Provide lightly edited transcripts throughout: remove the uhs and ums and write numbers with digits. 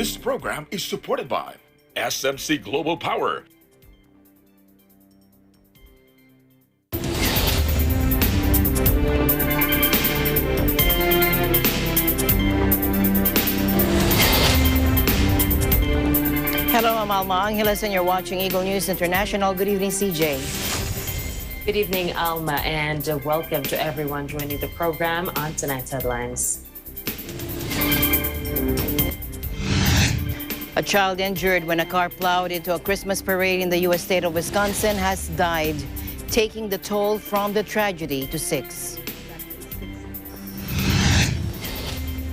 This program is supported by SMC Global Power. Hello, I'm Alma Angeles, and you're watching Eagle News International. Good evening, CJ. Good evening, Alma, and welcome to everyone joining the program on tonight's headlines. A child injured when a car plowed into a Christmas parade in the U.S. state of Wisconsin has died, taking the toll from the tragedy to 6.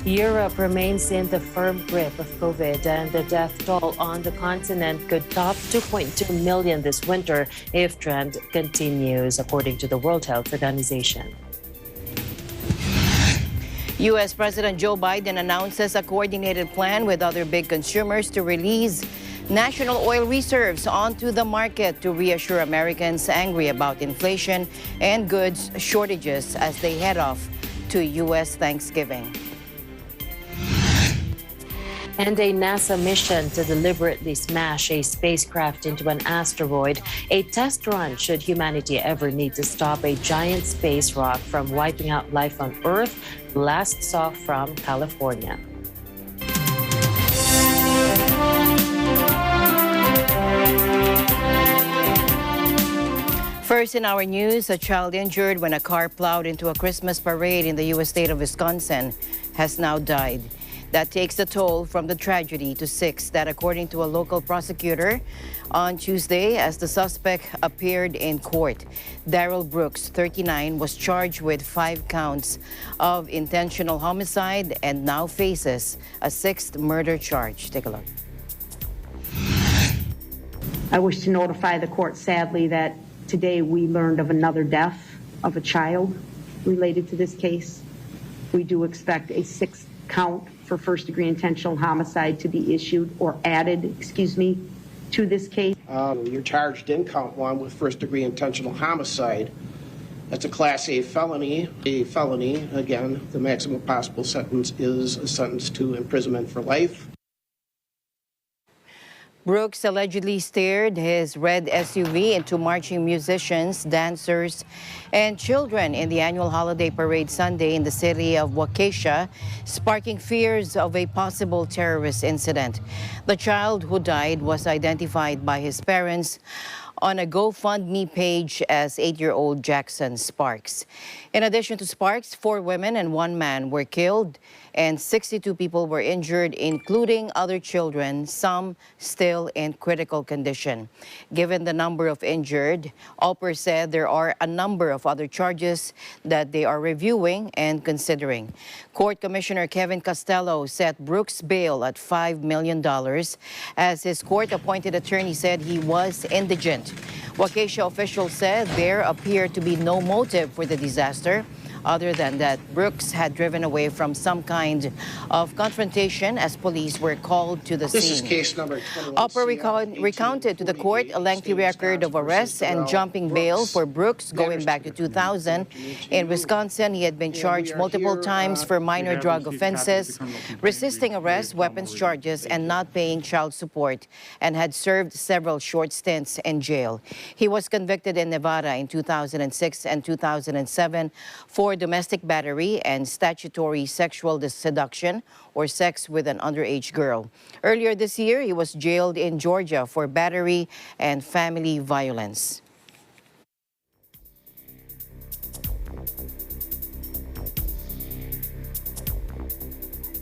Europe remains in the firm grip of COVID, and the death toll on the continent could top 2.2 million this winter if trend continues, according to the World Health Organization. U.S. President Joe Biden announces a coordinated plan with other big consumers to release national oil reserves onto the market to reassure Americans angry about inflation and goods shortages as they head off to U.S. Thanksgiving. And a NASA mission to deliberately smash a spacecraft into an asteroid, a test run should humanity ever need to stop a giant space rock from wiping out life on Earth, last saw from California. First in our news, a child injured when a car plowed into a Christmas parade in the U.S. state of Wisconsin has now died. That takes the toll from the tragedy to 6, that according to a local prosecutor on Tuesday as the suspect appeared in court. Darrell Brooks, 39, was charged with 5 counts of intentional homicide and now faces a 6th murder charge. Take a look. I wish to notify the court, sadly, that today we learned of another death of a child related to this case. We do expect a 6th count for first-degree intentional homicide to be issued or added, to this case. You're charged in count 1 with first-degree intentional homicide. That's a Class A felony. A felony, again, the maximum possible sentence is a sentence to imprisonment for life. Brooks allegedly steered his red SUV into marching musicians, dancers, and children in the annual holiday parade Sunday in the city of Waukesha, sparking fears of a possible terrorist incident. The child who died was identified by his parents on a GoFundMe page as 8-year-old Jackson Sparks. In addition to Sparks, 4 women and 1 man were killed and 62 people were injured, including other children, some still in critical condition. Given the number of injured, Alper said there are a number of other charges that they are reviewing and considering. Court Commissioner Kevin Costello set Brooks' bail at $5 million, as his court-appointed attorney said he was indigent. Waukesha officials said there appeared to be no motive for the disaster, other than that Brooks had driven away from some kind of confrontation as police were called to the scene. This is case number 21. Alper recounted to the court a lengthy record of arrests and jumping bail for Brooks going back to 2000. In Wisconsin, he had been charged multiple times for minor drug offenses, resisting arrest, weapons charges, and not paying child support, and had served several short stints in jail. He was convicted in Nevada in 2006 and 2007 for domestic battery and statutory sexual seduction or sex with an underage girl. Earlier this year, he was jailed in Georgia for battery and family violence.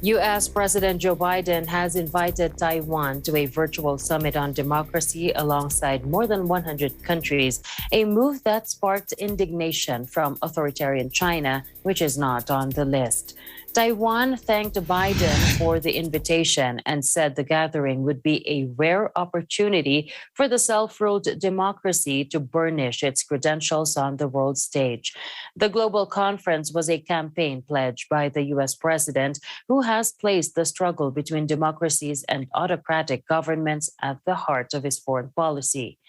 U.S. President Joe Biden has invited Taiwan to a virtual summit on democracy alongside more than 100 countries, a move that sparked indignation from authoritarian China, which is not on the list. Taiwan thanked Biden for the invitation and said the gathering would be a rare opportunity for the self-ruled democracy to burnish its credentials on the world stage. The global conference was a campaign pledge by the U.S. president, who has placed the struggle between democracies and autocratic governments at the heart of his foreign policy.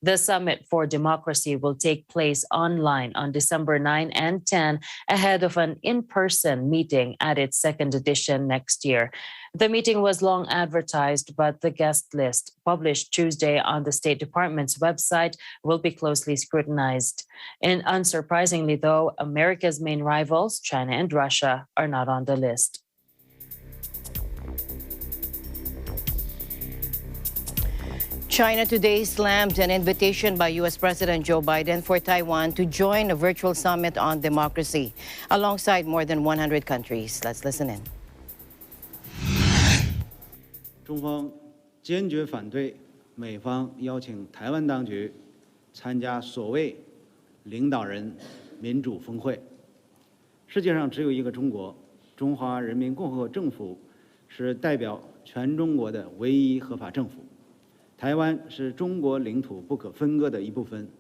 The Summit for Democracy will take place online on December 9 and 10 ahead of an in-person meeting at its second edition next year. The meeting was long advertised, but the guest list published Tuesday on the State Department's website will be closely scrutinized. And unsurprisingly, though, America's main rivals, China and Russia, are not on the list. China today slammed an invitation by U.S. President Joe Biden for Taiwan to join a virtual summit on democracy alongside more than 100 countries. Let's listen in. 中方坚决反对美方邀请台湾当局参加所谓领导人民主峰会。世界上只有一个中国，中华人民共和国政府是代表全中国的唯一合法政府。台湾是中国领土不可分割的一部分。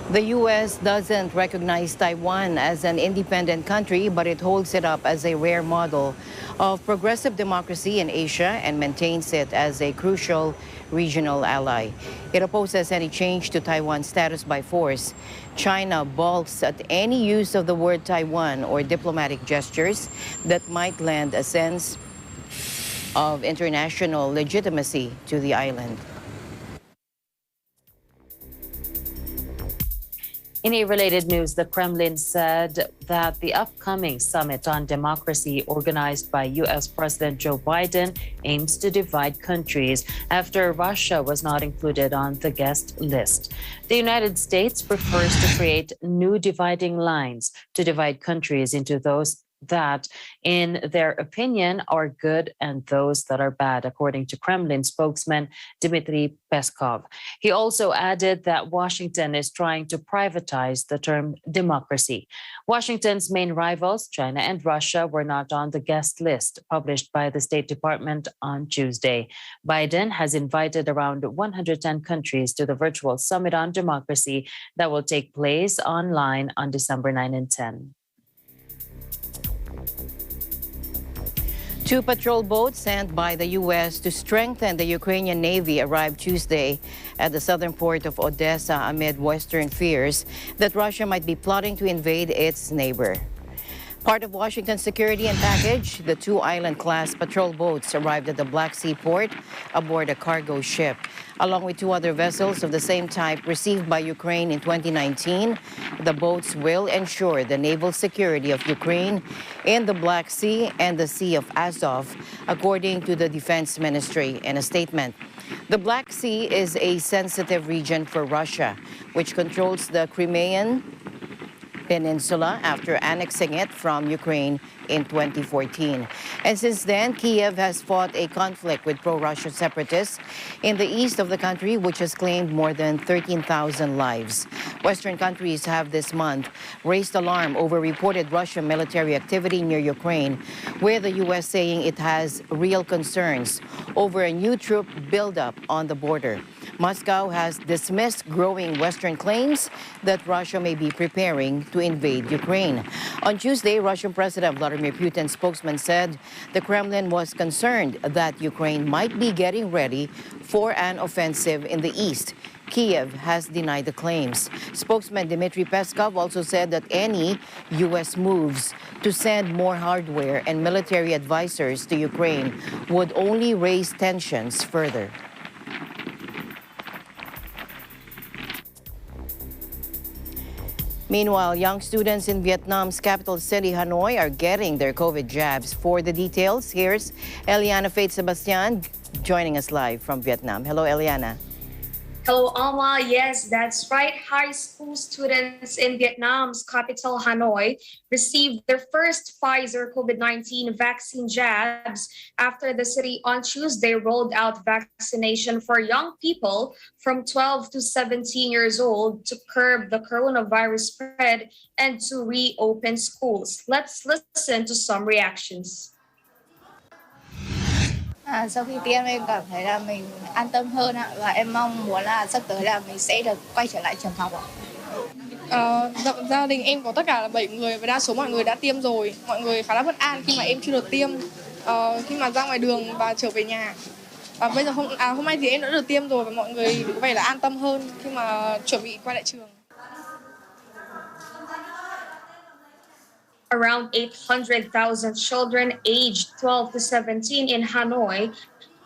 The U.S. doesn't recognize Taiwan as an independent country, but it holds it up as a rare model of progressive democracy in Asia and maintains it as a crucial regional ally. It opposes any change to Taiwan's status by force. China balks at any use of the word Taiwan or diplomatic gestures that might lend a sense of international legitimacy to the island. In a related news, the Kremlin said that the upcoming summit on democracy organized by U.S. President Joe Biden aims to divide countries after Russia was not included on the guest list. The United States prefers to create new dividing lines to divide countries into those that, in their opinion, are good and those that are bad, according to Kremlin spokesman Dmitry Peskov. He also added that Washington is trying to privatize the term democracy. Washington's main rivals, China and Russia, were not on the guest list published by the State Department on Tuesday. Biden has invited around 110 countries to the virtual summit on democracy that will take place online on December 9 and 10. 2 patrol boats sent by the U.S. to strengthen the Ukrainian Navy arrived Tuesday at the southern port of Odessa amid Western fears that Russia might be plotting to invade its neighbor. Part of Washington's security and package, the 2 Island-class patrol boats arrived at the Black Sea port aboard a cargo ship. Along with 2 other vessels of the same type received by Ukraine in 2019, the boats will ensure the naval security of Ukraine in the Black Sea and the Sea of Azov, according to the Defense Ministry in a statement. The Black Sea is a sensitive region for Russia, which controls the Crimean Peninsula after annexing it from Ukraine in 2014. And since then, Kiev has fought a conflict with pro-Russia separatists in the east of the country, which has claimed more than 13,000 lives. Western countries have this month raised alarm over reported Russian military activity near Ukraine, with the U.S. saying it has real concerns over a new troop buildup on the border. Moscow has dismissed growing Western claims that Russia may be preparing to invade Ukraine. On Tuesday, Russian President Vladimir Putin's spokesman said the Kremlin was concerned that Ukraine might be getting ready for an offensive in the east. Kiev has denied the claims. Spokesman Dmitry Peskov also said that any U.S. moves to send more hardware and military advisors to Ukraine would only raise tensions further. Meanwhile, young students in Vietnam's capital city, Hanoi, are getting their COVID jabs. For the details, here's Eliana Faith Sebastian joining us live from Vietnam. Hello, Eliana. Hello, Alma. Yes, that's right. High school students in Vietnam's capital, Hanoi, received their first Pfizer COVID-19 vaccine jabs after the city on Tuesday rolled out vaccination for young people from 12 to 17 years old to curb the coronavirus spread and to reopen schools. Let's listen to some reactions. Sau khi tiêm em cảm thấy là mình an tâm hơn ạ, và em mong muốn là sắp tới là mình sẽ được quay trở lại trường học ạ. Gia đình em có tất cả là 7 người và đa số mọi người đã tiêm rồi. Mọi người khá là bất an khi mà em chưa được tiêm khi mà ra ngoài đường và trở về nhà. Bây giờ hôm nay thì em đã được tiêm rồi và mọi người có vẻ là an tâm hơn khi mà chuẩn bị quay lại trường. Around 800,000 children aged 12 to 17 in Hanoi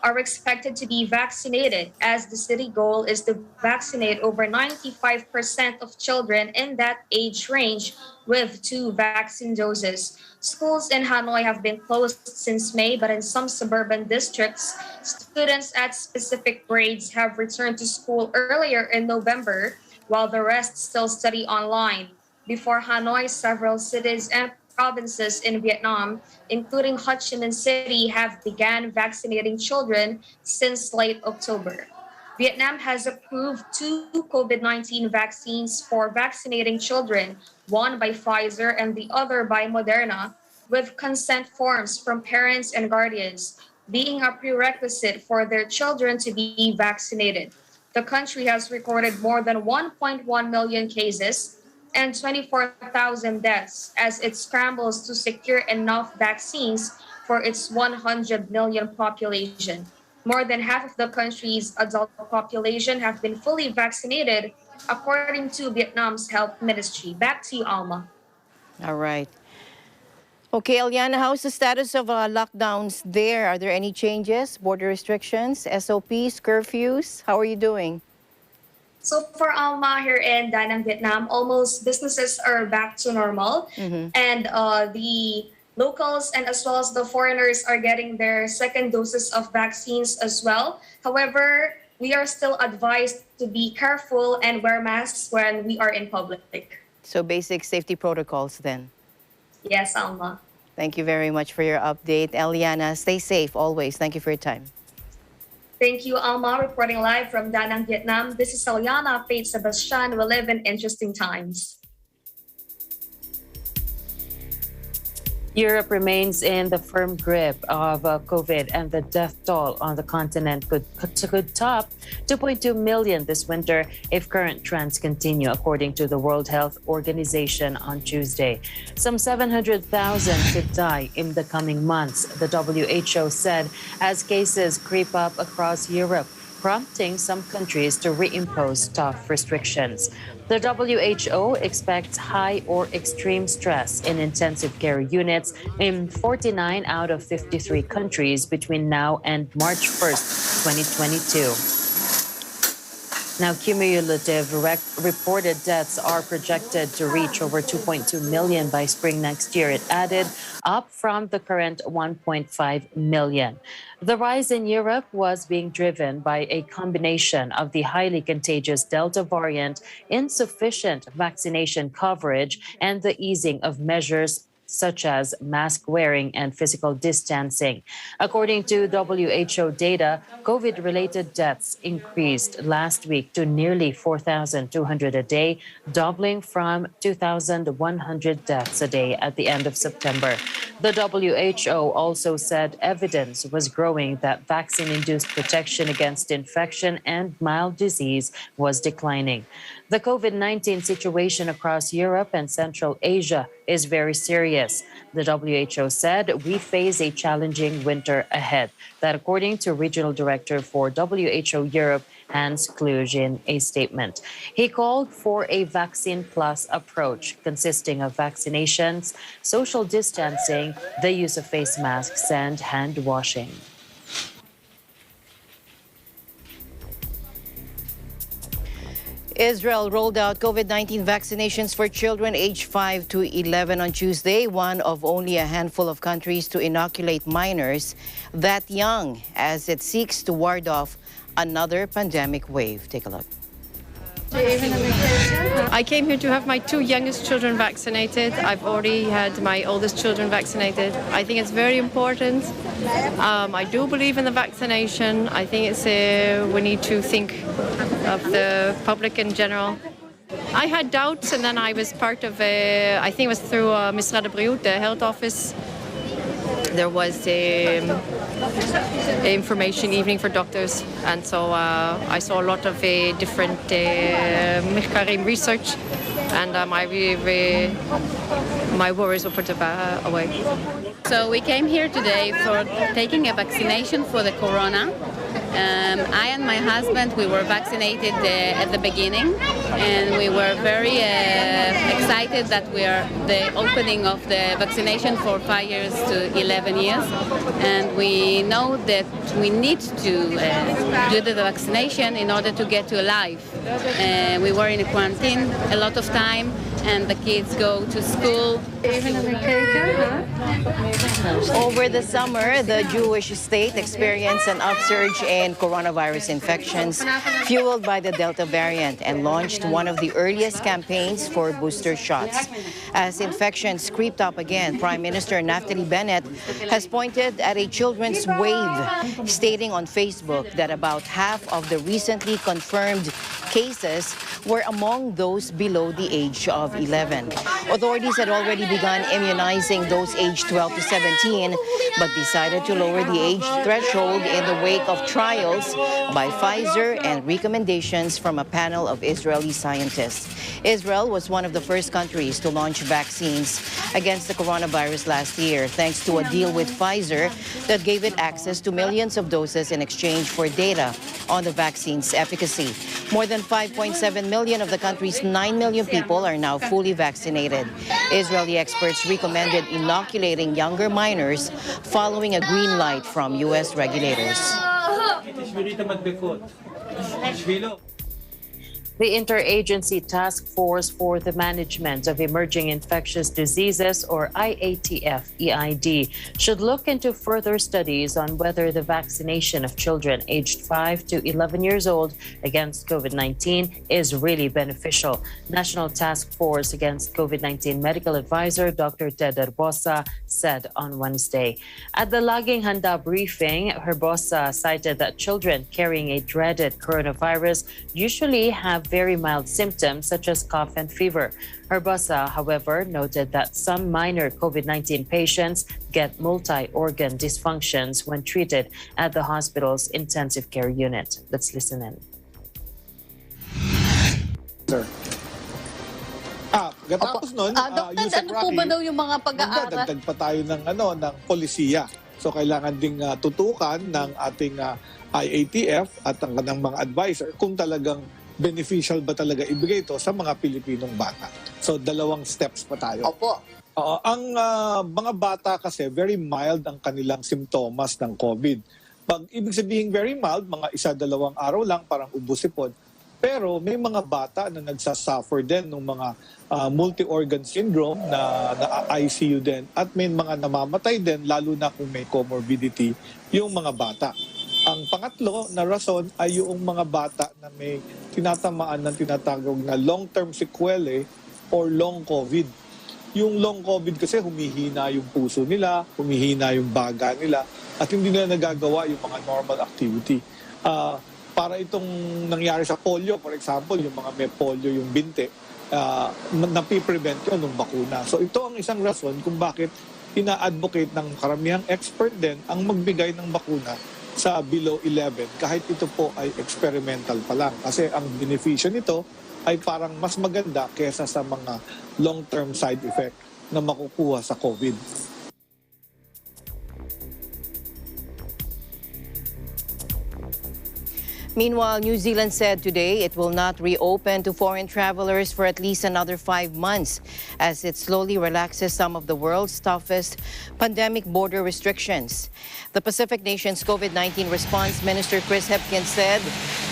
are expected to be vaccinated, as the city goal is to vaccinate over 95% of children in that age range with 2 vaccine doses. Schools in Hanoi have been closed since May, but in some suburban districts, students at specific grades have returned to school earlier in November, while the rest still study online. Before Hanoi, several cities and provinces in Vietnam, including Ho Chi Minh City, have began vaccinating children since late October. Vietnam has approved 2 COVID-19 vaccines for vaccinating children, one by Pfizer and the other by Moderna, with consent forms from parents and guardians being a prerequisite for their children to be vaccinated. The country has recorded more than 1.1 million cases and 24,000 deaths as it scrambles to secure enough vaccines for its 100 million population. More than half of the country's adult population have been fully vaccinated, according to Vietnam's health ministry. Back to you, Alma. All right. Okay, Eliana, how's the status of lockdowns there? Are there any changes, border restrictions, SOPs, curfews? How are you doing? So for Alma here in Da Nang, Vietnam, almost businesses are back to normal. And the locals and as well as the foreigners are getting their second doses of vaccines as well. However, we are still advised to be careful and wear masks when we are in public. So basic safety protocols then. Yes, Alma. Thank you very much for your update. Eliana, stay safe always. Thank you for your time. Thank you, Alma, reporting live from Da Nang, Vietnam. This is Eliana Faith Sebastian. We live in interesting times. Europe remains in the firm grip of COVID, and the death toll on the continent could top 2.2 million this winter if current trends continue, according to the World Health Organization on Tuesday. Some 700,000 could die in the coming months, the WHO said, as cases creep up across Europe, prompting some countries to reimpose tough restrictions. The WHO expects high or extreme stress in intensive care units in 49 out of 53 countries between now and March 1st, 2022. Now, cumulative reported deaths are projected to reach over 2.2 million by spring next year. It added, up from the current 1.5 million. The rise in Europe was being driven by a combination of the highly contagious Delta variant, insufficient vaccination coverage, and the easing of measures such as mask wearing and physical distancing. According to WHO data, COVID-related deaths increased last week to nearly 4,200 a day, doubling from 2,100 deaths a day at the end of September. The WHO also said evidence was growing that vaccine-induced protection against infection and mild disease was declining. The COVID-19 situation across Europe and Central Asia is very serious. The WHO said we face a challenging winter ahead. That according to Regional Director for WHO Europe, Hans Kluge, in a statement. He called for a vaccine plus approach consisting of vaccinations, social distancing, the use of face masks, and hand washing. Israel rolled out COVID-19 vaccinations for children aged 5 to 11 on Tuesday, one of only a handful of countries to inoculate minors that young, as it seeks to ward off another pandemic wave. Take a look. I came here to have my 2 youngest children vaccinated. I've already had my oldest children vaccinated. I think it's very important. I do believe in the vaccination. I think it's we need to think of the public in general. I had doubts, and then I was part of I think it was through Misrad Briut, the health office. There was information evening for doctors, and so I saw a lot of different research, and my worries were put away. So we came here today for taking a vaccination for the corona, I and my husband, we were vaccinated at the beginning, and we were very excited that we are the opening of the vaccination for 5 years to 11 years, and we know that we need to do the vaccination in order to get to life. We were in a quarantine a lot of time, and the kids go to school. Over the summer, the Jewish state experienced an upsurge in coronavirus infections fueled by the Delta variant and launched one of the earliest campaigns for booster shots. As infections creeped up again, Prime Minister Naftali Bennett has pointed at a children's wave, stating on Facebook that about half of the recently confirmed cases were among those below the age of 11. Authorities had already begun immunizing those aged 12 to 17, but decided to lower the age threshold in the wake of trials by Pfizer and recommendations from a panel of Israeli scientists. Israel was one of the first countries to launch vaccines against the coronavirus last year, thanks to a deal with Pfizer that gave it access to millions of doses in exchange for data on the vaccine's efficacy. More than 5.7 million of the country's 9 million people are now fully vaccinated. Israeli experts recommended inoculating younger minors following a green light from U.S. regulators. The Interagency Task Force for the Management of Emerging Infectious Diseases, or IATF-EID, should look into further studies on whether the vaccination of children aged 5 to 11 years old against COVID-19 is really beneficial. National Task Force Against COVID-19 Medical Advisor Dr. Ted Herbosa said on Wednesday. At the Laging Handa briefing, Herbosa cited that children carrying a dreaded coronavirus usually have very mild symptoms such as cough and fever. Herbosa, however, noted that some minor COVID-19 patients get multi-organ dysfunctions when treated at the hospital's intensive care unit. Let's listen in. Sir. Katapos nun, Dr. ano po ba daw yung mga pag-aaral? Magdadagdag pa tayo ng polisiya. So kailangan ding tutukan ng ating IATF at ng mga advisor kung talagang beneficial ba talaga ibigay ito sa mga Pilipinong bata. So, 2 steps pa tayo. Opo. Ang mga bata kasi, very mild ang kanilang simptomas ng COVID. Pag ibig sabihin very mild, mga 1-2 araw lang, parang ubusipon. Pero may mga bata na nagsasuffer din ng mga multi-organ syndrome na ICU din. At may mga namamatay din, lalo na kung may comorbidity, yung mga bata. Ang pangatlo na rason ay yung mga bata na may tinatamaan ng tinatawag na long-term sequelae or long COVID. Yung long COVID kasi humihina yung puso nila, humihina yung baga nila, at hindi nila nagagawa yung mga normal activity. Para itong nangyari sa polio, for example, yung mga may polio yung binte, napiprevent yun ng bakuna. So ito ang isang rason kung bakit ina-advocate ng karamihang expert din ang magbigay ng bakuna sa below 11 kahit ito po ay experimental pa lang. Kasi ang beneficyo nito ay parang mas maganda kesa sa mga long-term side effect na makukuha sa COVID. Meanwhile, New Zealand said today it will not reopen to foreign travelers for at least another 5 months as it slowly relaxes some of the world's toughest pandemic border restrictions. The Pacific nation's COVID-19 response minister Chris Hipkins said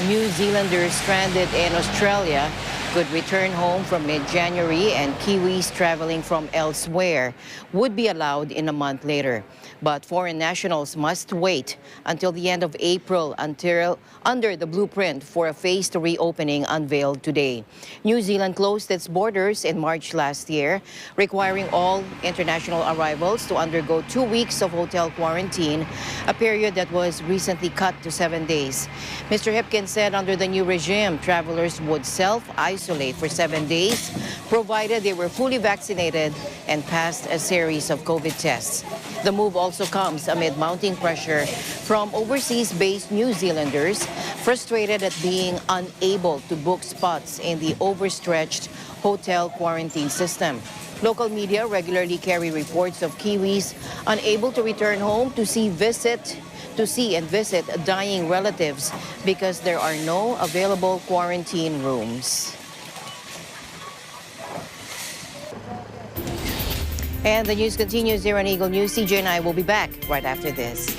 New Zealanders stranded in Australia could return home from mid-January and Kiwis traveling from elsewhere would be allowed in a month later. But foreign nationals must wait until the end of April under the blueprint for a phased reopening unveiled today. New Zealand closed its borders in March last year, requiring all international arrivals to undergo 2 weeks of hotel quarantine, a period that was recently cut to 7 days. Mr. Hipkins said under the new regime, travelers would self-isolate for 7 days, provided they were fully vaccinated and passed a series of COVID tests. The move also comes amid mounting pressure from overseas-based New Zealanders frustrated at being unable to book spots in the overstretched hotel quarantine system. Local media regularly carry reports of Kiwis unable to return home to visit to see and visit dying relatives because there are no available quarantine rooms. And the news continues here on Eagle News. CJ and I will be back right after this.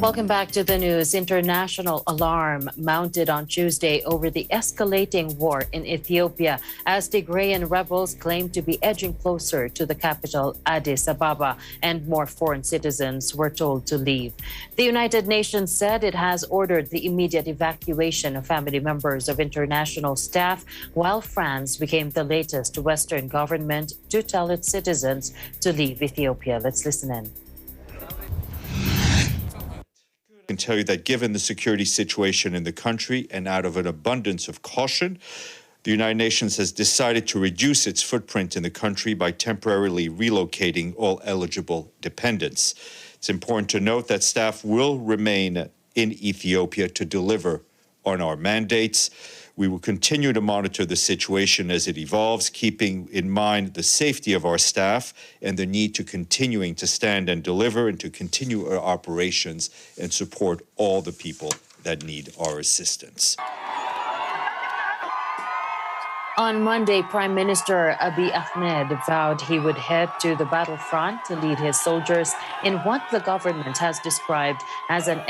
Welcome back to the news. International alarm mounted on Tuesday over the escalating war in Ethiopia as Tigrayan rebels claim to be edging closer to the capital, Addis Ababa, and more foreign citizens were told to leave. The United Nations said it has ordered the immediate evacuation of family members of international staff, while France became the latest Western government to tell its citizens to leave Ethiopia. Let's listen in. I can tell you that given the security situation in the country and out of an abundance of caution, the United Nations has decided to reduce its footprint in the country by temporarily relocating all eligible dependents. It's important to note that staff will remain in Ethiopia to deliver on our mandates. We will continue to monitor the situation as it evolves, keeping in mind the safety of our staff and the need to continuing to stand and deliver and to continue our operations and support all the people that need our assistance. On Monday, Prime Minister Abiy Ahmed vowed he would head to the battlefront to lead his soldiers in what the government has described as an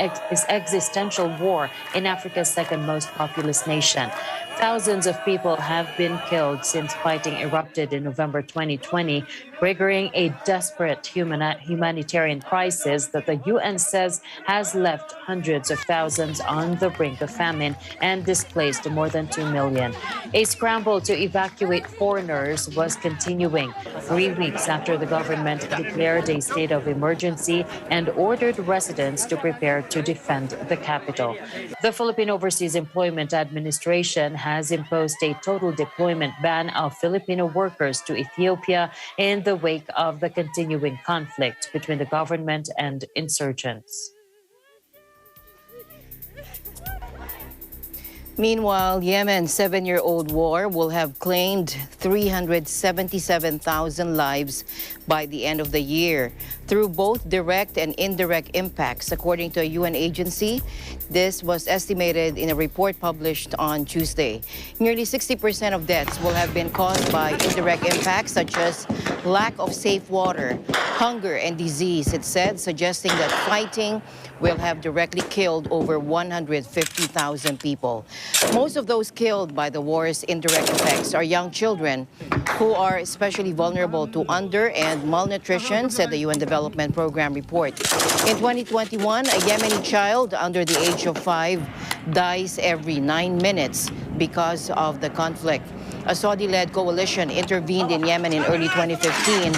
existential war in Africa's second most populous nation. Thousands of people have been killed since fighting erupted in November 2020, triggering a desperate humanitarian crisis that the UN says has left hundreds of thousands on the brink of famine and displaced more than 2 million. A scramble to evacuate foreigners was continuing 3 weeks after the government declared a state of emergency and ordered residents to prepare to defend the capital. The Philippine Overseas Employment Administration has imposed a total deployment ban of Filipino workers to Ethiopia in the wake of the continuing conflict between the government and insurgents. Meanwhile, Yemen's 7-year-old war will have claimed 377,000 lives by the end of the year through both direct and indirect impacts, according to a UN agency. This was estimated in a report published on Tuesday. Nearly 60% of deaths will have been caused by indirect impacts such as lack of safe water, hunger and disease, it said, suggesting that fighting will have directly killed over 150,000 people. Most of those killed by the war's indirect effects are young children who are especially vulnerable to under and malnutrition, said the UN Development Program report. In 2021, a Yemeni child under the age of 5 dies every 9 minutes because of the conflict. A Saudi-led coalition intervened in Yemen in early 2015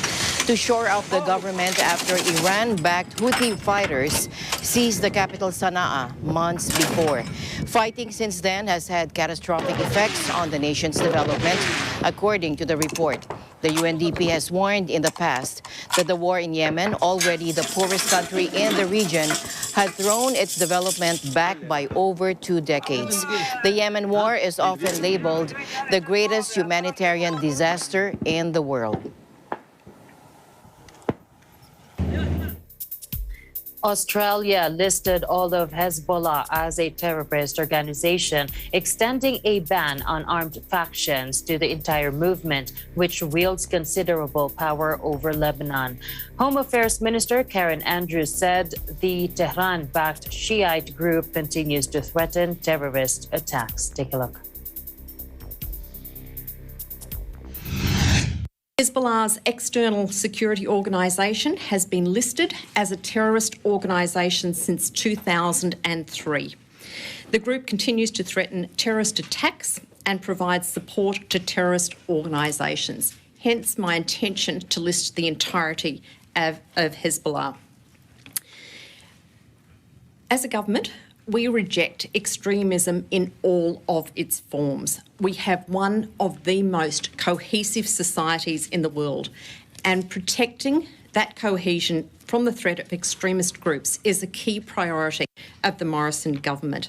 to shore up the government after Iran-backed Houthi fighters seized the capital Sana'a months before. Fighting since then has had catastrophic effects on the nation's development, according to the report. The UNDP has warned in the past that the war in Yemen, already the poorest country in the region, had thrown its development back by over 2 decades. The Yemen war is often labeled the greatest humanitarian disaster in the world. Australia listed all of Hezbollah as a terrorist organization, extending a ban on armed factions to the entire movement, which wields considerable power over Lebanon. Home Affairs Minister Karen Andrews said the Tehran-backed Shiite group continues to threaten terrorist attacks. Take a look. Hezbollah's external security organisation has been listed as a terrorist organisation since 2003. The group continues to threaten terrorist attacks and provides support to terrorist organisations. Hence my intention to list the entirety of Hezbollah. As a government, we reject extremism in all of its forms. We have one of the most cohesive societies in the world, and protecting that cohesion from the threat of extremist groups is a key priority of the Morrison government.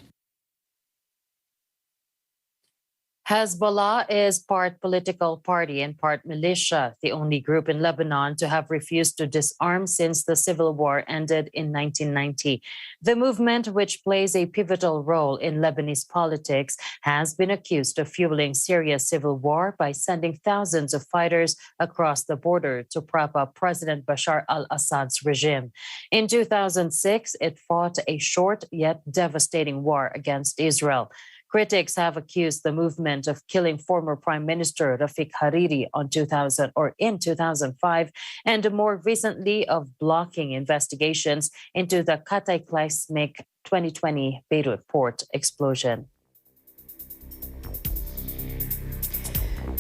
Hezbollah is part political party and part militia, the only group in Lebanon to have refused to disarm since the civil war ended in 1990. The movement, which plays a pivotal role in Lebanese politics, has been accused of fueling Syria's civil war by sending thousands of fighters across the border to prop up President Bashar al-Assad's regime. In 2006, it fought a short yet devastating war against Israel. Critics have accused the movement of killing former Prime Minister Rafiq Hariri in 2005, and more recently of blocking investigations into the cataclysmic 2020 Beirut port explosion.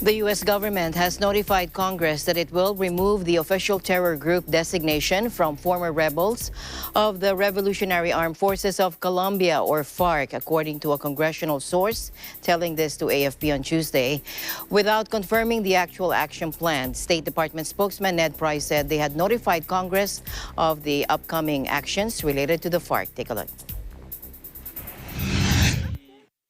The U.S. government has notified Congress that it will remove the official terror group designation from former rebels of the Revolutionary Armed Forces of Colombia, or FARC, according to a congressional source telling this to AFP on Tuesday. Without confirming the actual action plan, State Department spokesman Ned Price said they had notified Congress of the upcoming actions related to the FARC. Take a look.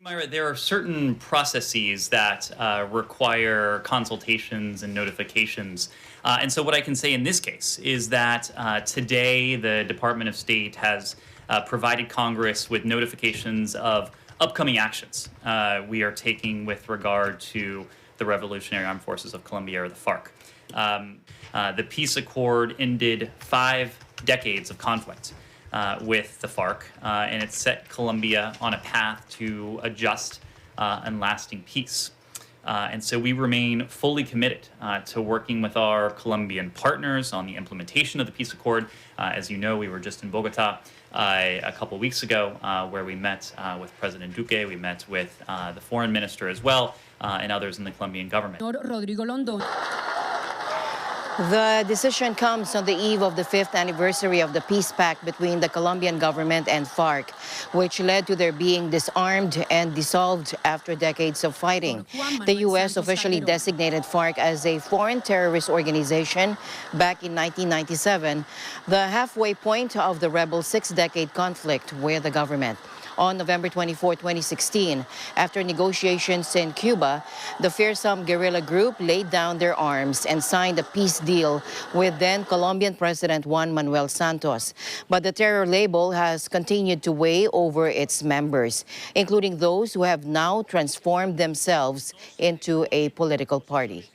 Myra, there are certain processes that require consultations and notifications. And so what I can say in this case is that today the Department of State has provided Congress with notifications of upcoming actions we are taking with regard to the Revolutionary Armed Forces of Colombia, or the FARC. The peace accord ended 5 decades of conflict with the FARC, and it set Colombia on a path to a just and lasting peace. And so we remain fully committed to working with our Colombian partners on the implementation of the peace accord. As you know, we were just in Bogota a couple weeks ago, where we met with President Duque. We met with the foreign minister as well, and others in the Colombian government. The decision comes on the eve of the 5th anniversary of the peace pact between the Colombian government and FARC, which led to their being disarmed and dissolved after decades of fighting. The U.S. officially designated FARC as a foreign terrorist organization back in 1997, the halfway point of the rebels' 6-decade conflict with the government. On November 24, 2016, after negotiations in Cuba, the fearsome guerrilla group laid down their arms and signed a peace deal with then Colombian President Juan Manuel Santos. But the terror label has continued to weigh over its members, including those who have now transformed themselves into a political party.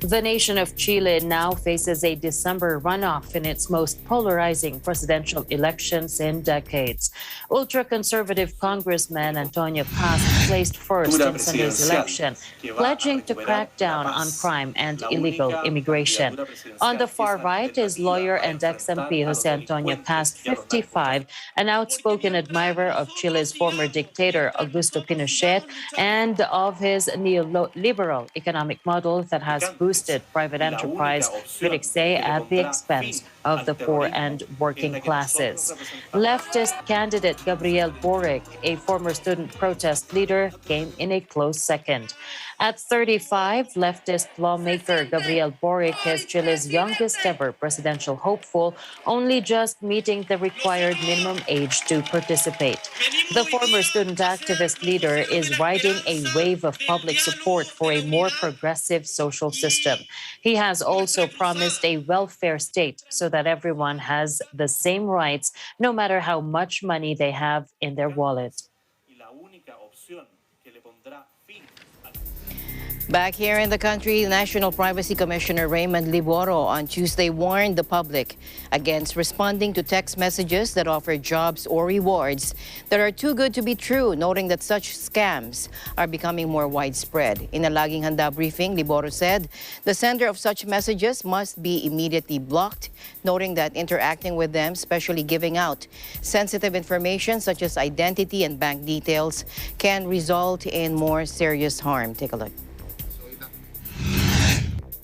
The nation of Chile now faces a December runoff in its most polarizing presidential elections in decades. Ultra-conservative Congressman Antonio Paz placed first in Sunday's election, pledging to crack down on crime and illegal immigration. On the far right is lawyer and ex-MP Jose Antonio Paz, 55, an outspoken admirer of Chile's former dictator Augusto Pinochet and of his neoliberal economic model that has boosted private enterprise, critics say, at the expense of the poor and working classes. Leftist candidate Gabriel Boric, a former student protest leader, came in a close second. At 35, leftist lawmaker Gabriel Boric is Chile's youngest ever presidential hopeful, only just meeting the required minimum age to participate. The former student activist leader is riding a wave of public support for a more progressive social system. He has also promised a welfare state so that everyone has the same rights, no matter how much money they have in their wallet. Back here in the country, National Privacy Commissioner Raymond Liboro on Tuesday warned the public against responding to text messages that offer jobs or rewards that are too good to be true, noting that such scams are becoming more widespread. In a Laging Handa briefing, Liboro said the sender of such messages must be immediately blocked, noting that interacting with them, especially giving out sensitive information such as identity and bank details, can result in more serious harm. Take a look.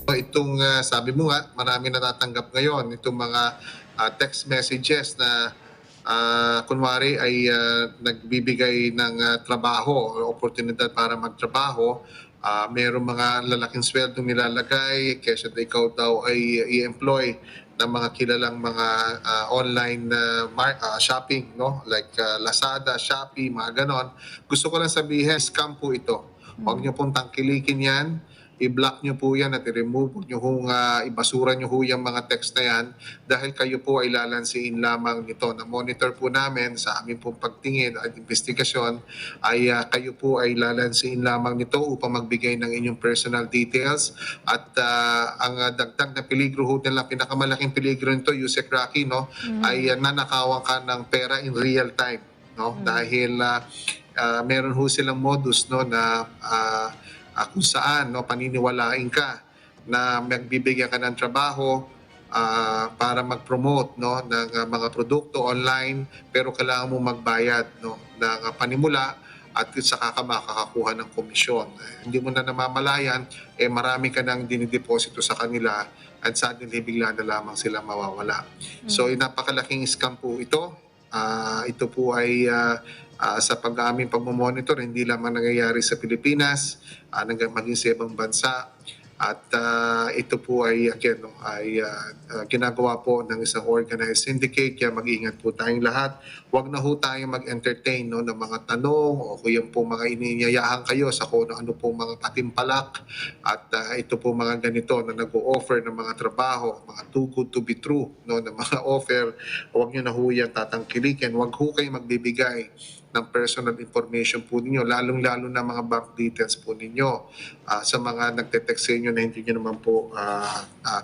Itong sabi mo nga, marami natatanggap ngayon itong mga text messages na kunwari ay nagbibigay ng trabaho o oportunidad para magtrabaho. Mayroong mga lalaking sweldong nilalagay kaysa ikaw daw ay i-employ ng mga kilalang mga online shopping, no? Like Lazada, Shopee, mga ganon. Gusto ko lang sabihin, scam po ito. Huwag niyo pong tangkilikin yan. I-block nyo po yan at i-remove. Huwag nyo hong ibasura nyo ho yung mga text na yan dahil kayo po ay lalansiin lamang nito. Na-monitor po namin sa aming pong pagtingin at investigasyon ay kayo po ay lalansiin lamang nito upang magbigay ng inyong personal details. At ang dagdag na peligro ho nila, pinakamalaking peligro nito, Yusek Rocky, no, ay nanakawan ka ng pera in real time. No? Dahil meron ho silang modus, no, na kung saan, no, paniniwalain ka na magbibigyan ka ng trabaho para mag-promote, no, ng mga produkto online, pero kailangan mo magbayad, no, ng panimula at saka ka makakakuha ng komisyon. Hindi mo na namamalayan, marami ka nang dinideposito sa kanila at suddenly bigla na lamang sila mawawala. So napakalaking scam po ito. Ito po ay sa pag-aming pagmamonitor, hindi lamang nangyayari sa Pilipinas, maging sa ibang bansa. At ito po ay, again, no, ay ginagawa po ng isang organized syndicate, kaya mag-ingat po tayong lahat. Huwag na ho tayong mag-entertain, no, ng mga tanong o kung yan po mga iniinyayahan kayo sa kung ano po mga patimpalak. At ito po mga ganito na nag-o-offer ng mga trabaho, mga too good to be true, no, na mga offer. Huwag nyo na ho yan tatangkilikin. Huwag ho kayo magbibigay ng personal information po ninyo, lalong-lalo na mga bank details po ninyo sa mga nagte-text sa inyo na hindi nyo naman po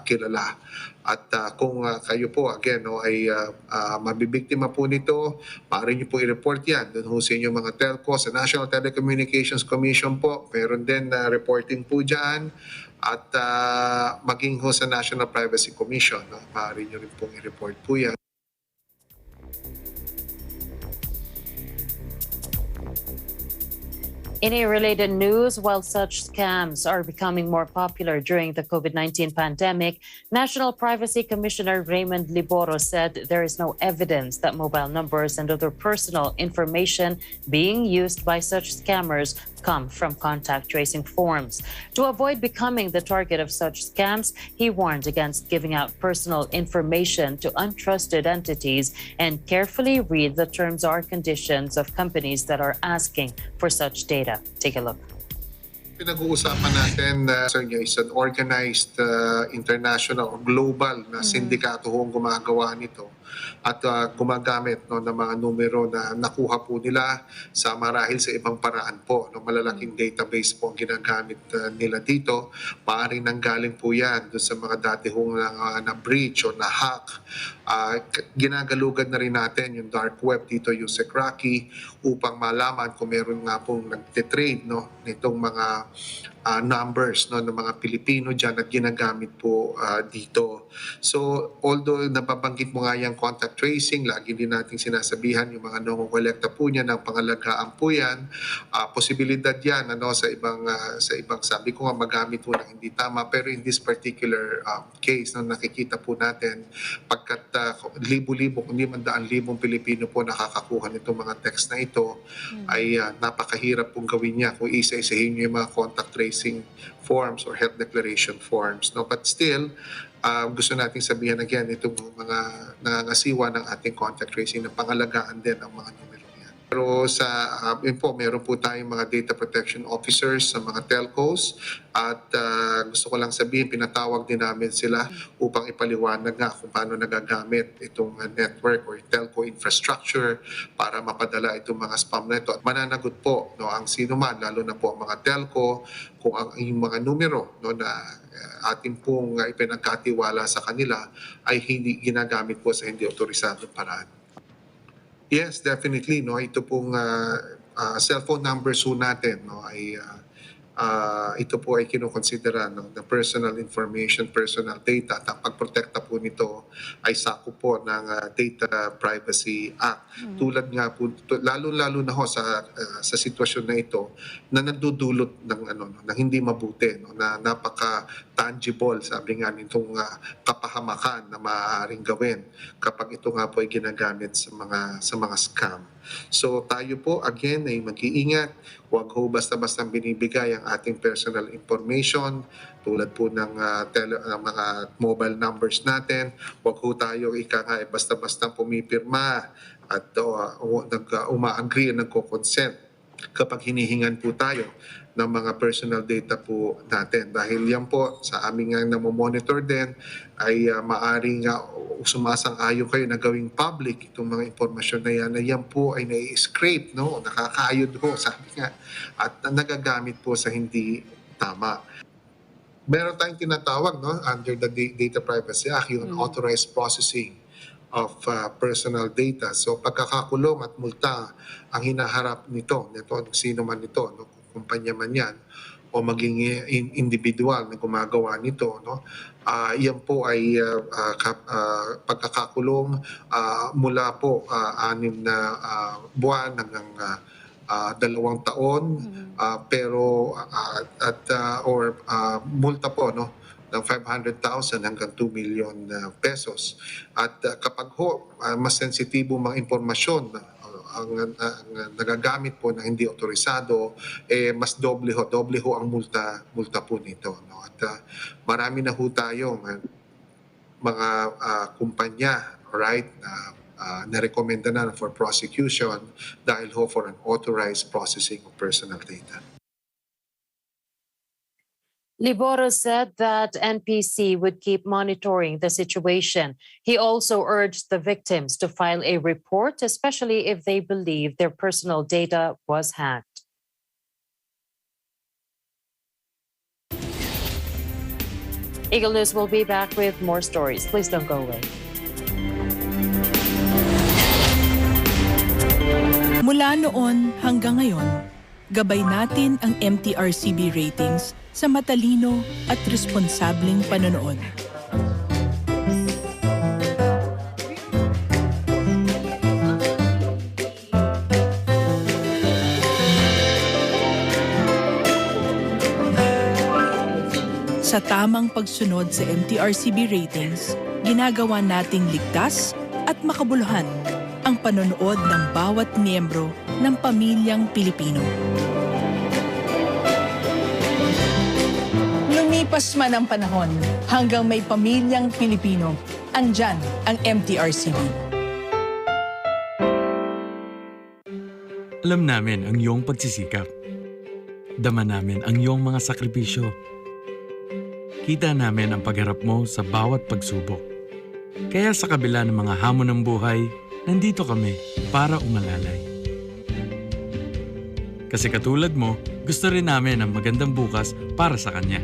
kilala. At kung kayo po, again, no, ay mabibiktima po nito, maaari nyo po i-report yan doon ho sa inyo mga telco, sa National Telecommunications Commission po, meron din reporting po dyan, at maging ho sa National Privacy Commission, no, maaari nyo rin pong i-report po yan. In a related news, while such scams are becoming more popular during the COVID-19 pandemic, National Privacy Commissioner Raymond Liboro said there is no evidence that mobile numbers and other personal information being used by such scammers come from contact tracing forms. To avoid becoming the target of such scams, he warned against giving out personal information to untrusted entities and carefully read the terms or conditions of companies that are asking for such data. Take a look. Pinag-uusapan natin is an organized international or global na sindikato ang gumagawa nito. at gumagamit no, ng mga numero na nakuha po nila sa marahil sa ibang paraan po. No, malalaking database po ang ginagamit nila dito. Maaaring nanggaling po yan doon sa mga dati hong na-breach o na-hack. Ginagalugan na rin natin yung dark web dito, yung Secraki, upang malaman kung meron nga pong nagtitrade no, nitong mga numbers no, ng mga Pilipino dyan at ginagamit po dito. So, although nababanggit mo nga yung contact tracing, lagi din natin sinasabihan yung mga nangongolekta po niya ng pangalagaan po yan. Posibilidad yan ano, sa ibang sabi ko nga magamit po ng hindi tama, pero in this particular case, no, nakikita po natin pagkat libo-libo, kundi 100,000 Pilipino po nakakakuha nitong mga text na ito, ay napakahirap pong gawin niya kung isa-isahin niyo yung mga contact tracing forms or health declaration forms. No? But still, gusto nating sabihin again, itong mga nangangasiwa ng ating contact tracing na pangalagaan din ang mga numero niya. Pero sa meron po tayong mga data protection officers sa mga telcos at gusto ko lang sabihin, pinatawag din namin sila upang ipaliwanag nga kung paano nagagamit itong network or telco infrastructure para mapadala itong mga spam na ito. At mananagot po no, ang sino man, lalo na po ang mga telco, kung ang mga numero no, na ating pong ipinagkatiwala sa kanila ay hindi ginagamit po sa hindi otorisadong paraan. Yes, definitely. No, ito pong cellphone numbers po natin no, ay ito po ay kinukonsidera no, the personal information, personal data at ang pagprotekta po nito ay sakop po ng Data Privacy Act. Tulad nga po, lalo-lalo na ho sa sitwasyon na ito na nagdudulot ng ng hindi mabuti no, na napaka-tangible, sabi nga nitong kapahamakan na maaaring gawin kapag ito nga po ay ginagamit sa mga scam. So tayo po again ay mag-iingat, huwag ho basta-basta binibigay ang ating personal information tulad po ng mga mobile numbers natin. Huwag ho tayo basta-basta pumipirma at uma-agree, nagko-consent kapag hinihingan po tayo ng mga personal data po natin. Dahil yan po sa aming namomonitor din ay maaring sumasang-ayon kayo na gawing public itong mga impormasyon na yan po ay nai-scrape, no? Nakakaayod ho, sabi nga, at nagagamit po sa hindi tama. Meron tayong tinatawag no, under the Data Privacy Act, yung authorized processing of personal data. So pagkakakulong at multa ang hinaharap nito sino man ito, no, kumpanya man yan o maging individual na gumagawa nito, no, yan po ay pagkakakulong mula po 6 na buwan hanggang 2 taon, pero or multa po no ng 500,000 hanggang 2 million pesos. At kapag mas sensitibo mga impormasyon ang nagagamit po na hindi otorisado, mas doble ho ang multa po nito. No? At marami na ho tayong mga kumpanya, right, na-recommenda na for prosecution dahil ho for an authorized processing of personal data. Liboro said that NPC would keep monitoring the situation. He also urged the victims to file a report, especially if they believe their personal data was hacked. Eagle News will be back with more stories. Please don't go away. Mula noon hanggang ngayon, gabay natin ang MTRCB ratings sa matalino at responsableng panonood. Sa tamang pagsunod sa MTRCB ratings, ginagawa nating ligtas at makabuluhan ang panonood ng bawat miyembro ng pamilyang Pilipino. Lumipas man ang panahon, hanggang may pamilyang Pilipino, andyan ang MTRCB. Alam namin ang iyong pagsisikap. Dama namin ang iyong mga sakripisyo. Kita namin ang pagharap mo sa bawat pagsubok. Kaya sa kabila ng mga hamon ng buhay, nandito kami para umalalay. Kasi katulad mo, gusto rin namin ang magandang bukas para sa kanya.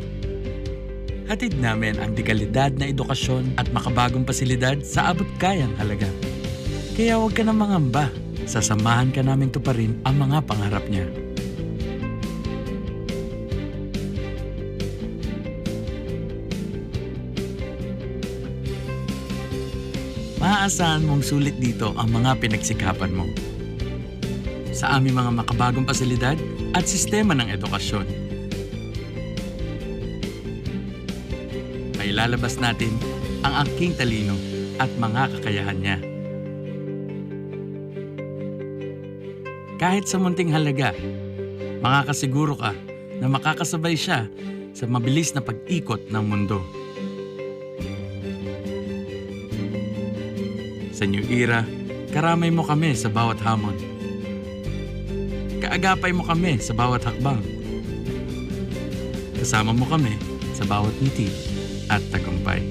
Hatid namin ang dekalidad na edukasyon at makabagong pasilidad sa abot kayang halaga. Kaya huwag ka na mangamba. Sasamahan ka namin tuparin ang mga pangarap niya. Maaasahan mong sulit dito ang mga pinagsikapan mo. Sa aming mga makabagong pasilidad at sistema ng edukasyon. May lalabas natin ang aking talino at mga kakayahan niya. Kahit sa munting halaga, makakasiguro ka na makakasabay siya sa mabilis na pag-ikot ng mundo. Sa New Era, karamay mo kami sa bawat hamon. Kaagapay mo kami sa bawat hakbang. Kasama mo kami sa bawat ngiti at tagumpay.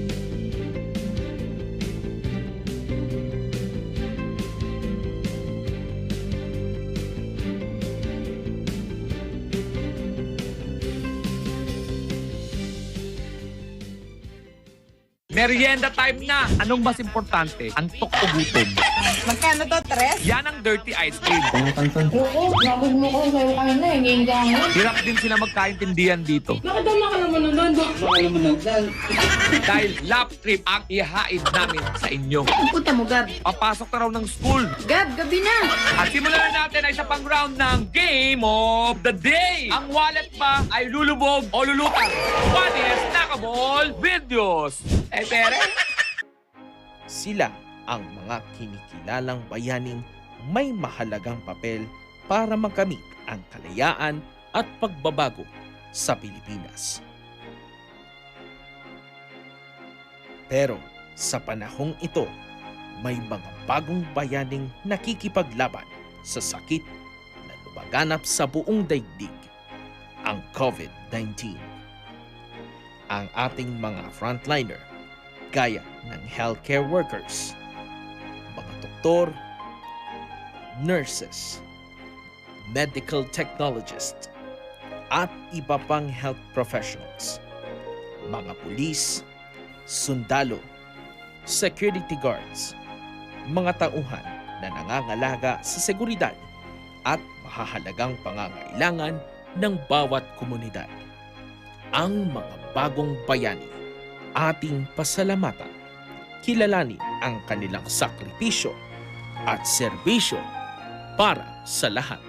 Merienda time na! Anong mas importante? Antok o gutom? Magkano to, Tres? Yan ang dirty ice cream. Oo, nabog mo ko sa'yo kanina, hingin ka nga. Hirap din sila magkaintindihan dito. Bakit daw nakalamunan doon? Nakalamunan. Dahil lap trip ang ihaid namin sa inyo. Ang puta mo, Gab. Papasok na raw ng school. Gab, gabi na. At simulan na natin ay isa pang round ng Game of the Day. Ang wallet ba ay lulubog o lulutang? What is Snackable Videos? Pere? Sila ang mga kinikilalang bayaning may mahalagang papel para makamit ang kalayaan at pagbabago sa Pilipinas. Pero sa panahong ito, may mga bagong bayaning nakikipaglaban sa sakit na lumaganap sa buong daigdig, ang COVID-19. Ang ating mga frontliner, gaya ng healthcare workers, mga doktor, nurses, medical technologists, at iba pang health professionals, mga pulis, sundalo, security guards, mga tauhan na nangangalaga sa seguridad at mahahalagang pangangailangan ng bawat komunidad. Ang mga bagong bayani, ating pasalamatan. Kilalanin ang kanilang sakripisyo at serbisyo para sa lahat.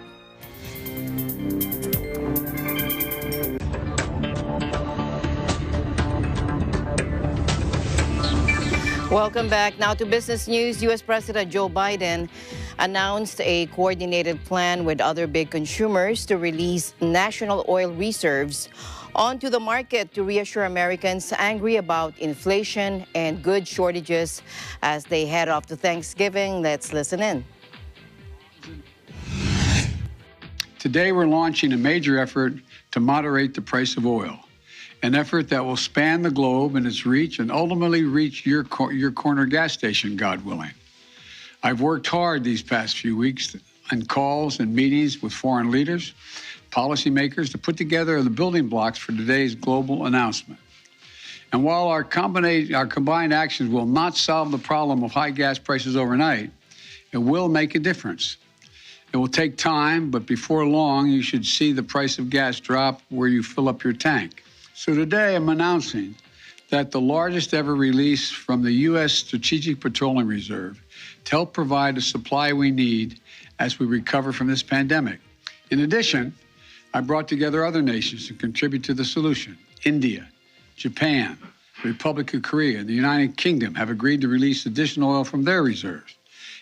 Welcome back. Now to business news. U.S. President Joe Biden announced a coordinated plan with other big consumers to release national oil reserves onto the market to reassure Americans angry about inflation and goods shortages as they head off to Thanksgiving. Let's listen in. Today, we're launching a major effort to moderate the price of oil, an effort that will span the globe in its reach and ultimately reach your corner gas station, God willing. I've worked hard these past few weeks on calls and meetings with foreign leaders, policymakers to put together the building blocks for today's global announcement. And while our combined actions will not solve the problem of high gas prices overnight, it will make a difference. It will take time, but before long, you should see the price of gas drop where you fill up your tank. So today, I'm announcing that the largest ever release from the U.S. Strategic Petroleum Reserve to help provide the supply we need as we recover from this pandemic. In addition, I brought together other nations to contribute to the solution. India, Japan, the Republic of Korea, and the United Kingdom have agreed to release additional oil from their reserves,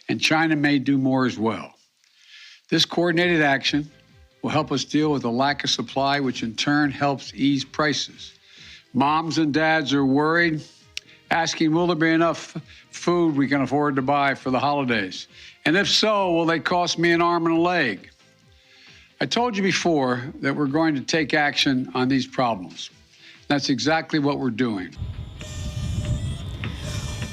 and China may do more as well. This coordinated action will help us deal with the lack of supply, which in turn helps ease prices. Moms and dads are worried, asking, will there be enough food we can afford to buy for the holidays? And if so, will they cost me an arm and a leg? I told you before that we're going to take action on these problems. That's exactly what we're doing.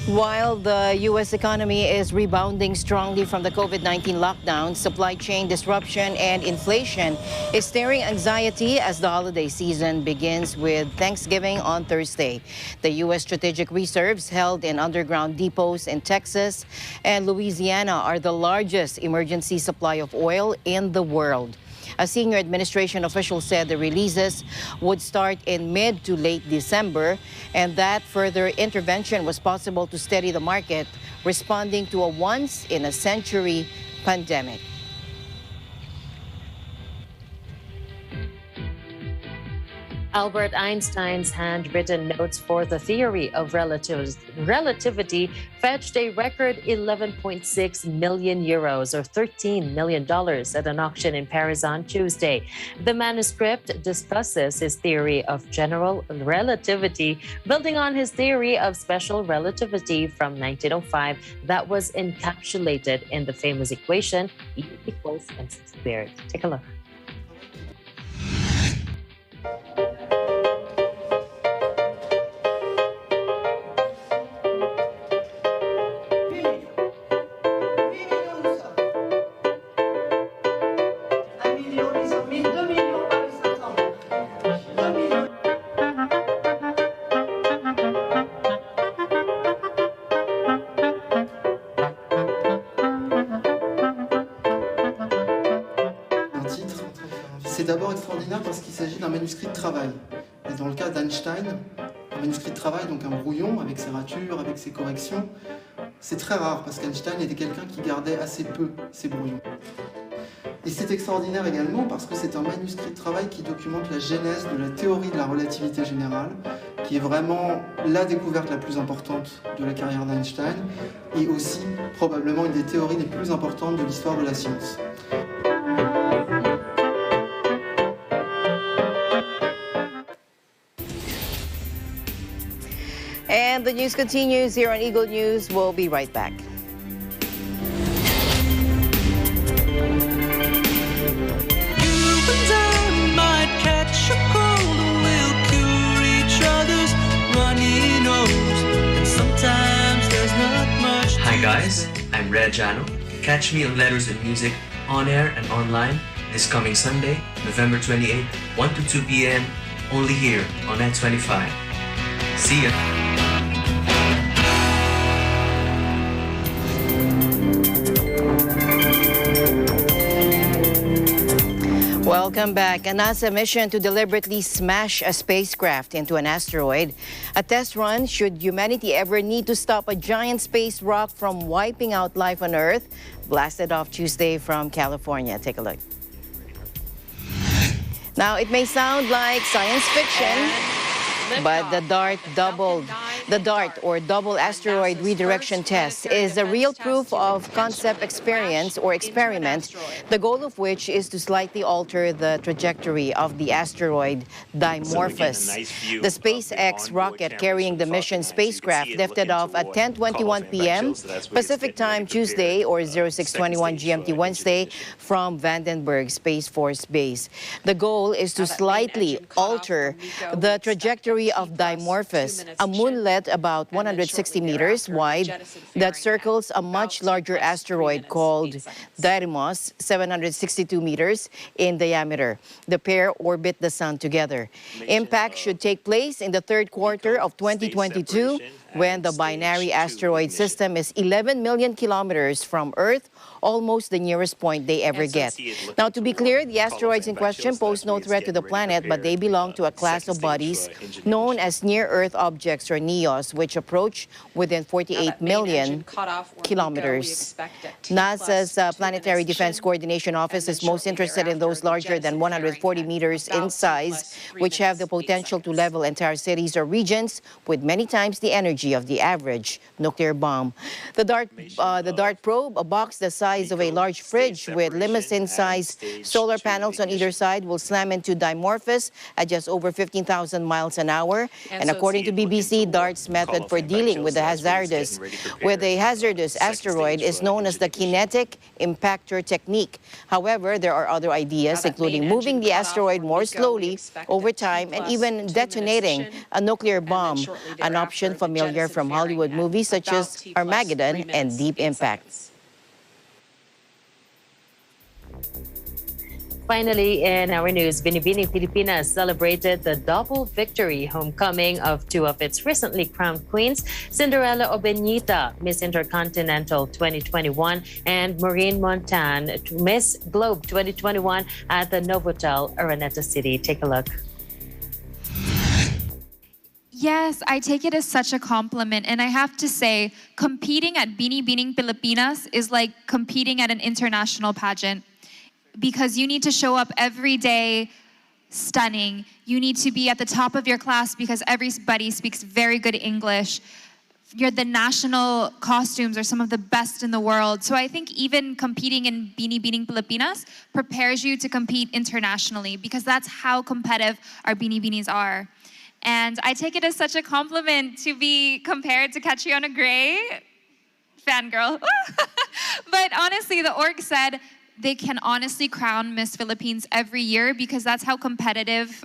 While the U.S. economy is rebounding strongly from the COVID-19 lockdown, supply chain disruption and inflation is stirring anxiety as the holiday season begins with Thanksgiving on Thursday. The U.S. strategic reserves held in underground depots in Texas and Louisiana are the largest emergency supply of oil in the world. A senior administration official said the releases would start in mid to late December and that further intervention was possible to steady the market, responding to a once-in-a-century pandemic. Albert Einstein's handwritten notes for the theory of relativity fetched a record 11.6 million euros or $13 million at an auction in Paris on Tuesday. The manuscript discusses his theory of general relativity, building on his theory of special relativity from 1905 that was encapsulated in the famous equation E equals mc squared. Take a look. C'est d'abord extraordinaire parce qu'il s'agit d'un manuscrit de travail. Et dans le cas d'Einstein, un manuscrit de travail, donc un brouillon avec ses ratures, avec ses corrections, c'est très rare parce qu'Einstein était quelqu'un qui gardait assez peu ses brouillons. Et c'est extraordinaire également parce que c'est un manuscrit de travail qui documente la genèse de la théorie de la relativité générale, qui est vraiment la découverte la plus importante de la carrière d'Einstein et aussi probablement une des théories les plus importantes de l'histoire de la science. And the news continues here on Eagle News. We'll be right back. Hi guys, I'm Red Jano. Catch me on Letters and Music on air and online this coming Sunday, November 28th, 1 to 2 p.m. only here on Net 25. See ya! Welcome back. A NASA mission to deliberately smash a spacecraft into an asteroid. A test run should humanity ever need to stop a giant space rock from wiping out life on Earth. Blasted off Tuesday from California. Take a look. Now, it may sound like science fiction, but the DART or double asteroid redirection test is a real proof of concept experience or experiment, the goal of which is to slightly alter the trajectory of the asteroid Dimorphos. The SpaceX rocket carrying the mission spacecraft lifted off at 10:21 p.m. Pacific Time Tuesday or 06:21 GMT Wednesday from Vandenberg Space Force Base. The goal is to slightly alter the trajectory of Dimorphos, a moonlet about 160 meters wide that circles a much larger asteroid called Didymos, 762 meters in diameter. The pair orbit the sun together. Impact should take place in the third quarter of 2022 when the binary asteroid system is 11 million kilometers from Earth, almost the nearest point they ever get. Now, to be clear, the asteroids in question pose no threat to the planet, but they belong to a class of bodies known as near-Earth objects, or NEOs, which approach within 48 million kilometers. NASA's Planetary Defense Coordination Office is most interested in those larger than 140 meters in size, which have the potential to level entire cities or regions with many times the energy of the average nuclear bomb. The DART probe, a box the size of a large fridge with limousine-sized solar panels on either side, will slam into Dimorphos at just over 15,000 miles an hour. And according to BBC, DART's method for dealing with a hazardous asteroid is known as the kinetic impactor technique. However, there are other ideas, including moving the asteroid more slowly over time and even detonating a nuclear bomb, an option familiar familiar from Hollywood movies such as Armageddon and Deep Impact. Finally, in our news, Binibining Pilipinas celebrated the double victory homecoming of two of its recently crowned queens, Cinderella Obenita, Miss Intercontinental 2021, and Maureen Montan, Miss Globe 2021 at the Novotel, Araneta City. Take a look. Yes, I take it as such a compliment. And I have to say, competing at Binibining Pilipinas is like competing at an international pageant, because you need to show up every day stunning. You need to be at the top of your class because everybody speaks very good English. The national costumes are some of the best in the world. So I think even competing in Binibining Pilipinas prepares you to compete internationally, because that's how competitive our Binibinis are. And I take it as such a compliment to be compared to Catriona Gray. Fangirl. But honestly, the org said they can honestly crown Miss Philippines every year because that's how competitive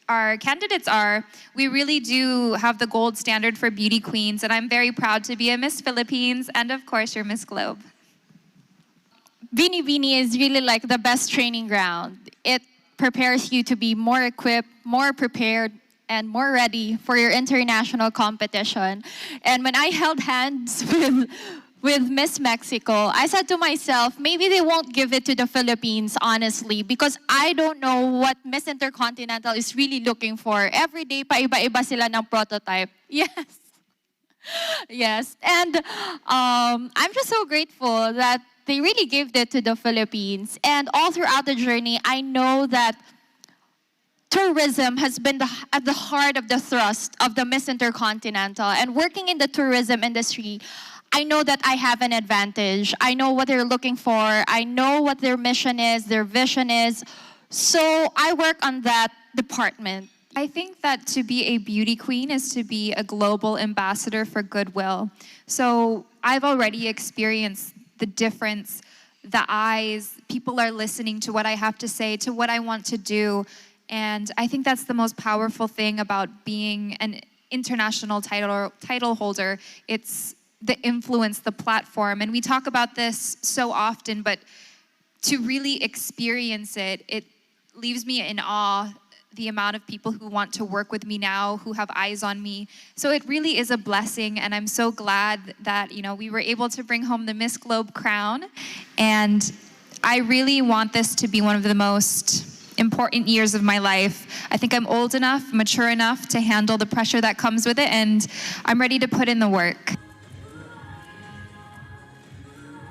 our candidates are. We really do have the gold standard for beauty queens, and I'm very proud to be a Miss Philippines and of course your Miss Globe. Binibini is really like the best training ground. It prepares you to be more equipped, more prepared, and more ready for your international competition. And when I held hands with Miss Mexico, I said to myself, maybe they won't give it to the Philippines, honestly, because I don't know what Miss Intercontinental is really looking for. Every day, paiba-iba sila ng prototype. Yes. Yes. And I'm just so grateful that they really gave it to the Philippines. And all throughout the journey, I know that tourism has been at the heart of the thrust of the Miss Intercontinental. And working in the tourism industry, I know that I have an advantage. I know what they're looking for. I know what their mission is, their vision is. So I work on that department. I think that to be a beauty queen is to be a global ambassador for goodwill. So I've already experienced the difference, the eyes, people are listening to what I have to say, to what I want to do. And I think that's the most powerful thing about being an international title holder. It's the influence, the platform. And we talk about this so often, but to really experience it, it leaves me in awe, the amount of people who want to work with me now, who have eyes on me. So it really is a blessing, and I'm so glad that, we were able to bring home the Miss Globe crown. And I really want this to be one of the most important years of my life. I think I'm old enough, mature enough to handle the pressure that comes with it, and I'm ready to put in the work.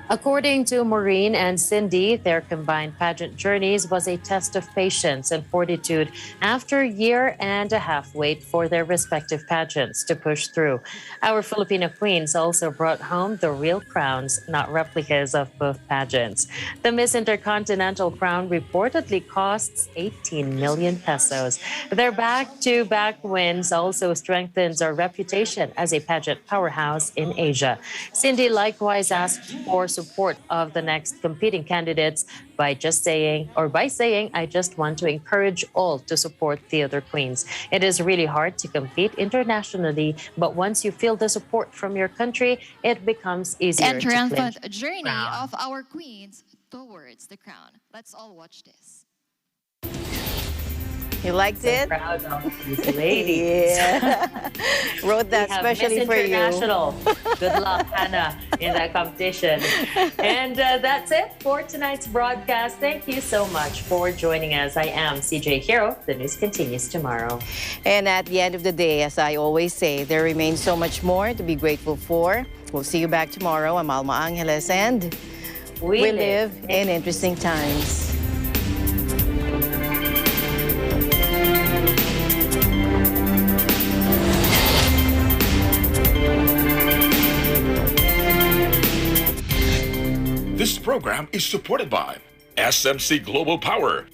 According to Maureen and Cindy, their combined pageant journeys was a test of patience and fortitude after a year and a half wait for their respective pageants to push through. Our Filipino queens also brought home the real crowns, not replicas of both pageants. The Miss Intercontinental crown reportedly costs 18 million pesos. Their back-to-back wins also strengthens our reputation as a pageant powerhouse in Asia. Cindy likewise asked for support of the next competing candidates by saying, I just want to encourage all to support the other queens. It is really hard to compete internationally, but once you feel the support from your country, it becomes easier to clinch the journey of our queens towards the crown. Let's all watch this. You liked it? Proud of these ladies. Yeah. Wrote that especially for you. Good luck, Hannah, in that competition. And that's it for tonight's broadcast. Thank you so much for joining us. I am CJ Hero. The news continues tomorrow. And at the end of the day, as I always say, there remains so much more to be grateful for. We'll see you back tomorrow. I'm Alma Angeles, and we live in interesting times. This program is supported by SMC Global Power,